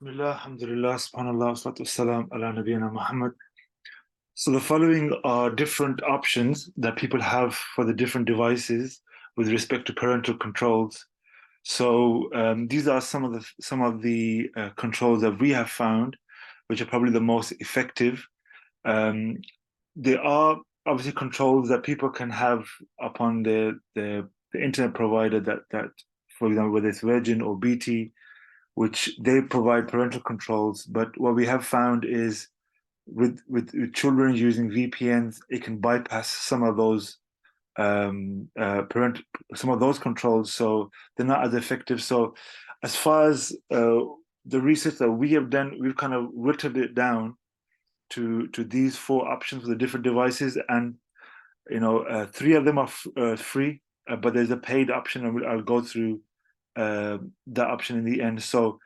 Bismillah, alhamdulillah, subhanallah, salatu wassalam, ala nabiyyina Muhammad. So the following are different options that people have for the different devices with respect to parental controls. So these are some of the controls that we have found, which are probably the most effective. Um, there are obviously controls that people can have upon the internet provider that, for example, whether it's Virgin or BT, which they provide parental controls. But what we have found is with children using VPNs, it can bypass parent some of those controls, so they're not as effective. So, as far as the research that we have done, we've kind of whittled it down to these four options for the different devices, and three of them are free, but there's a paid option, and I'll go through that option in the end. So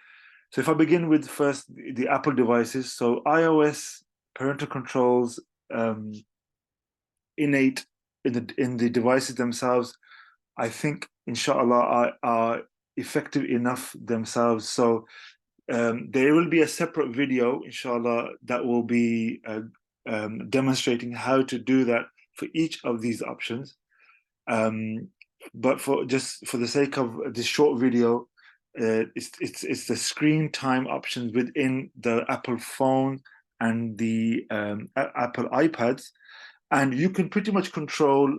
if I begin with first the Apple devices, so iOS parental controls, um, innate in the devices themselves, I think inshallah are effective enough themselves. So there will be a separate video, inshallah, that will be demonstrating how to do that for each of these options. Um, but for the sake of this short video, it's the screen time options within the Apple phone and the Apple iPads, and you can pretty much control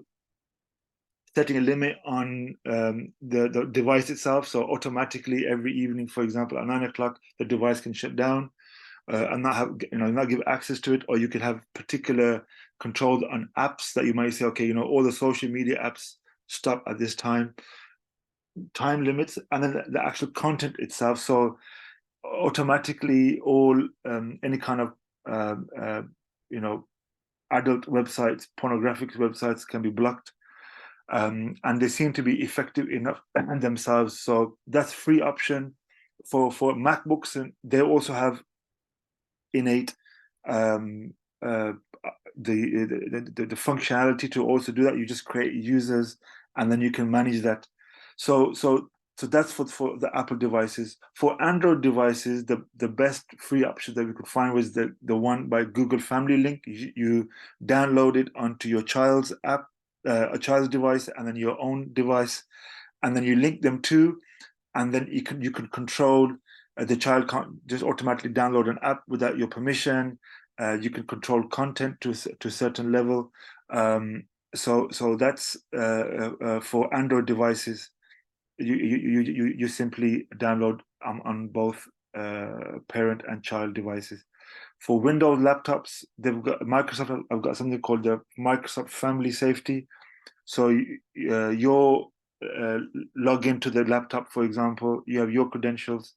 setting a limit on the device itself. So automatically every evening, for example, at 9 o'clock, the device can shut down and not have not give access to it, or you could have particular controls on apps that you might say, okay, all the social media apps stop at this time limits, and then the actual content itself. So automatically all any kind of um, uh, you know adult websites, pornographic websites can be blocked, and they seem to be effective enough themselves. So that's free option for MacBooks, and they also have innate um, uh, the functionality to also do that. You just create users, and then you can manage that. So that's for the Apple devices. For Android devices, the best free option that we could find was the one by Google Family Link. You download it onto your child's app, a child's device, and then your own device, and then you link them to, and then you can control. The child can't just automatically download an app without your permission. You can control content to a certain level. So that's for Android devices. You simply download on both parent and child devices. For Windows laptops, they've got Microsoft. I've got something called the Microsoft Family Safety. So your log into the laptop, for example, you have your credentials,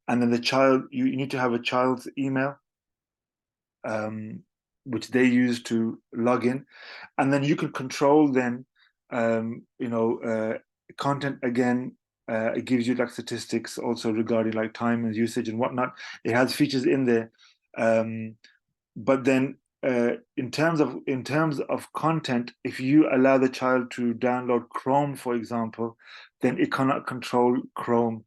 and then the child, you need to have a child's email, um, which they use to log in, and then you can control then, content again. It gives you like statistics also regarding like time and usage and whatnot. It has features in there, but then in terms of content, if you allow the child to download Chrome, for example, then it cannot control Chrome.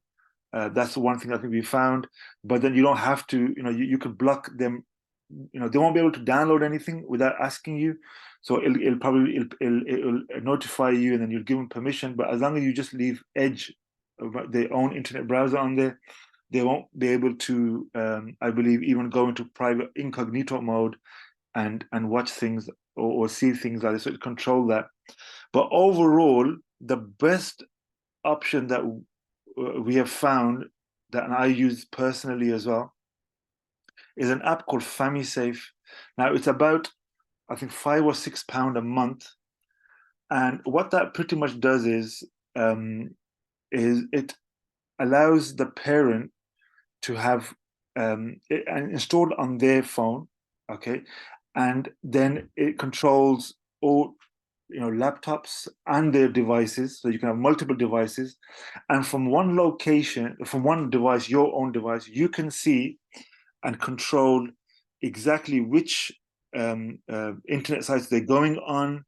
That's the one thing I think we found. But then you don't have to, you can block them. They won't be able to download anything without asking you. So it'll notify you, and then you'll give them permission. But as long as you just leave Edge, their own internet browser on there, they won't be able to, I believe, even go into private incognito mode and watch things or see things like this. So it control that. But overall, the best option that we have found, that and I use personally as well, is an app called FamiSafe. Now it's about, I think, £5 or £6 a month, and what that pretty much does is it allows the parent to have it installed on their phone, okay, and then it controls all laptops and their devices, so you can have multiple devices, and from one location, from one device, your own device, you can see and control exactly which internet sites they're going on.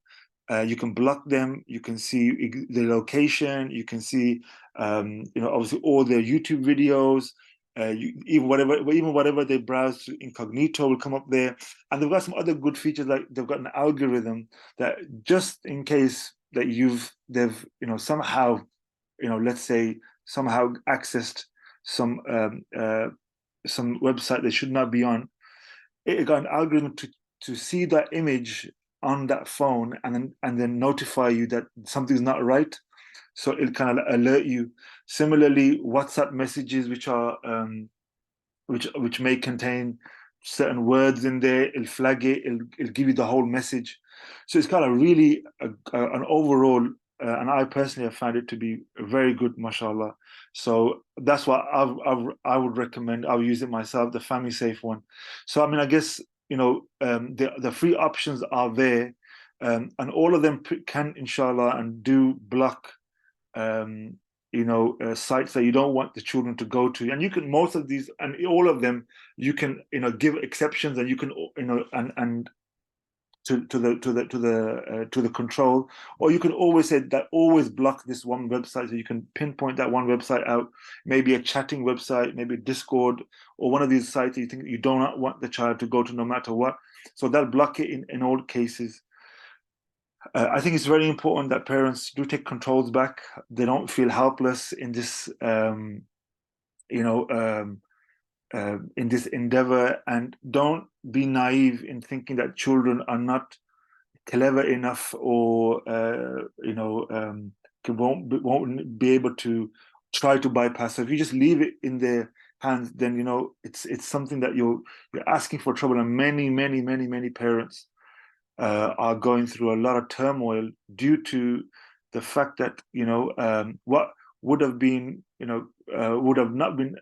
You can block them. You can see the location. You can see, obviously all their YouTube videos. even whatever they browse to incognito will come up there. And they've got some other good features, like they've got an algorithm that just in case that they've somehow, let's say somehow accessed some website they should not be on. It got an algorithm to see that image on that phone and then notify you that something's not right. So it'll kind of alert you. Similarly, WhatsApp messages which may contain certain words in there, it'll flag it, it'll give you the whole message. So it's kind of really an overall, and I personally have found it to be very good, mashallah. So that's why I would recommend. I'll use it myself, the FamiSafe one. So I mean, I guess the free options are there, and all of them can, inshallah, and do block sites that you don't want the children to go to. And you can, most of these and all of them, you can give exceptions, and you can and to the control, or you can always say that always block this one website, so you can pinpoint that one website out, maybe a chatting website, maybe Discord, or one of these sites that you think you do not want the child to go to no matter what. So that'll block it in all cases. I think it's very important that parents do take controls back. They don't feel helpless in this, in this endeavor, and don't be naive in thinking that children are not clever enough, or won't be able to try to bypass. So if you just leave it in their hands, then it's something that you're asking for trouble, and many parents are going through a lot of turmoil due to the fact that what would have been would have not been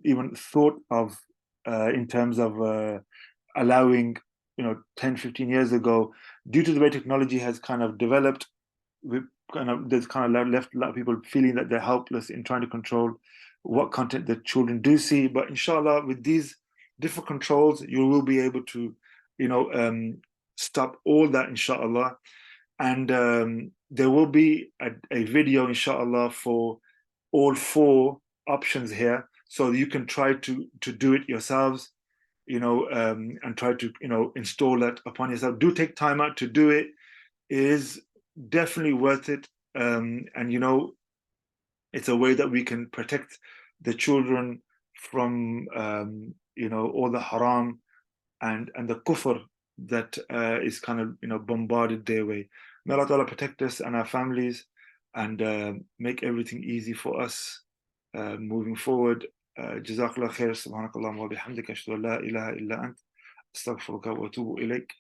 even thought of in terms of allowing 10-15 years ago, due to the way technology has kind of developed. There's kind of left a lot of people feeling that they're helpless in trying to control what content the children do see. But inshallah, with these different controls, you will be able to stop all that, inshallah. And there will be a video, inshallah, for all 4 options here, so you can try to do it yourselves, and try to install that upon yourself. Do take time out to do it. It is definitely worth it. And it's a way that we can protect the children from all the haram and the kufr that is kind of bombarded their way. May Allah Ta'ala protect us and our families, and make everything easy for us moving forward. جزاك الله خير. سبحانك اللهم وبحمدك أشهد أن لا إله إلا أنت أستغفرك وأتوب إليك.